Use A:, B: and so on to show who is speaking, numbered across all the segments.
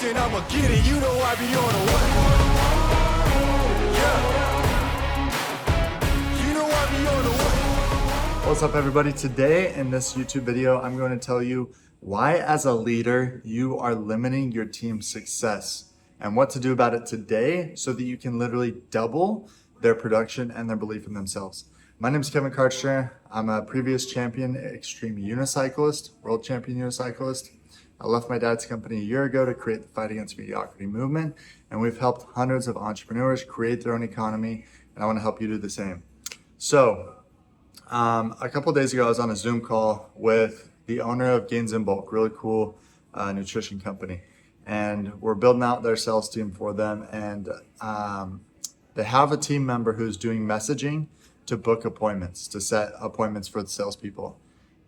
A: mission, I'ma get it. You know I be on a what? Yeah. You know I be on a what?
B: What's up, everybody? Today in this YouTube video, I'm going to tell you why as a leader you are limiting your team's success and what to do about it today so that you can literally double their production and their belief in themselves. My name is Kevin Kartchner. I'm a previous champion extreme unicyclist, world champion unicyclist. I left my dad's company a year ago to create the Fight Against Mediocrity movement, and we've helped hundreds of entrepreneurs create their own economy, and I want to help you do the same. So, a couple days ago, I was on a Zoom call with the owner of Gains in Bulk, really cool nutrition company, and we're building out their sales team for them, and they have a team member who's doing messaging to book appointments, to set appointments for the salespeople.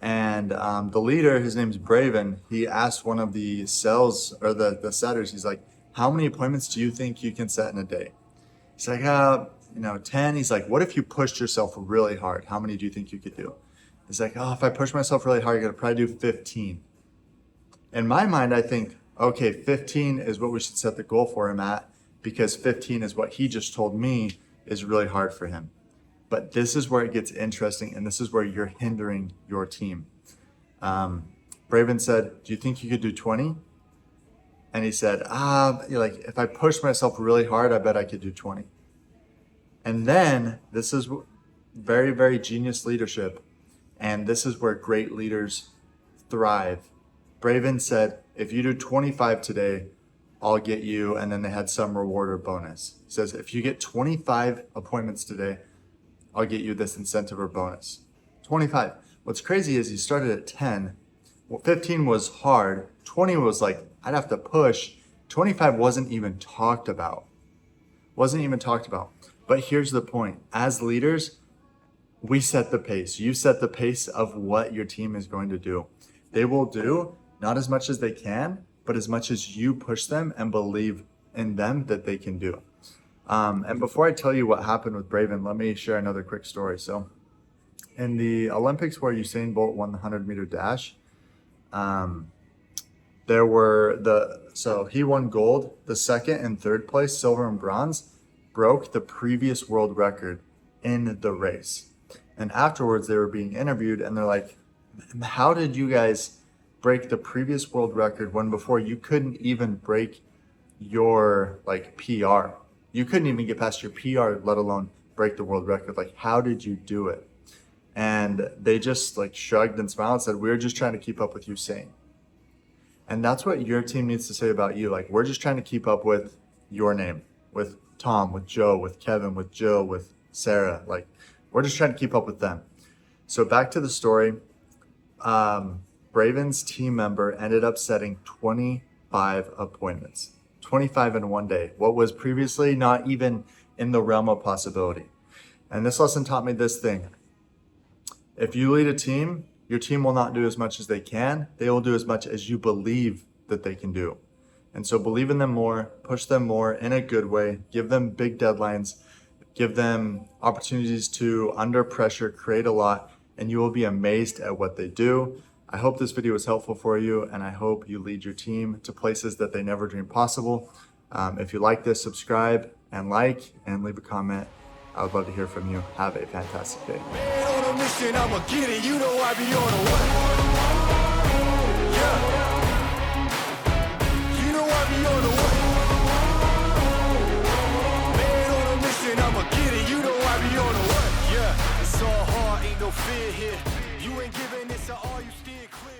B: And the leader, his name's Braven, he asked one of the sales or the setters, he's like, how many appointments do you think you can set in a day? He's like, 10. He's like, what if you pushed yourself really hard? How many do you think you could do? He's like, if I push myself really hard, I could probably do 15. In my mind, I think, okay, 15 is what we should set the goal for him at, because 15 is what he just told me is really hard for him. But this is where it gets interesting, and this is where you're hindering your team. Braven said, do you think you could do 20? And he said, if I push myself really hard, I bet I could do 20. And then this is very, very genius leadership. And this is where great leaders thrive. Braven said, if you do 25 today, I'll get you, and then they had some reward or bonus. He says, if you get 25 appointments today, I'll get you this incentive or bonus. 25. What's crazy is he started at 10. Well, 15 was hard. 20 was like, I'd have to push. 25 wasn't even talked about. But here's the point. As leaders, we set the pace. You set the pace of what your team is going to do. They will do not as much as they can, but as much as you push them and believe in them that they can do. And before I tell you what happened with Braven, let me share another quick story. So in the Olympics where Usain Bolt won the 100-meter dash, so he won gold. The second and third place, silver and bronze, broke the previous world record in the race. And afterwards they were being interviewed and they're like, how did you guys break the previous world record when before you couldn't even break your PR? You couldn't even get past your PR, let alone break the world record. Like, how did you do it? And they just shrugged and smiled and said, we're just trying to keep up with Usain. And that's what your team needs to say about you. We're just trying to keep up with your name, with Tom, with Joe, with Kevin, with Jill, with Sarah. We're just trying to keep up with them. So back to the story. Braven's team member ended up setting 25 appointments. 25 in one day, what was previously not even in the realm of possibility. And this lesson taught me this thing. If you lead a team, your team will not do as much as they can. They will do as much as you believe that they can do. And so believe in them more, push them more in a good way, give them big deadlines, give them opportunities to, under pressure, create a lot, and you will be amazed at what they do. I hope this video was helpful for you, and I hope you lead your team to places that they never dreamed possible. If you like this, subscribe and leave a comment. I would love to hear from you. Have a fantastic day.
A: Man on a mission, I'ma get it. You know I be on a what? Yeah. You know I be on a what? Man on a mission, I'ma get it. You know I be on a what? Yeah. It's all hard, ain't no fear here. You ain't giving this to all you steer clear.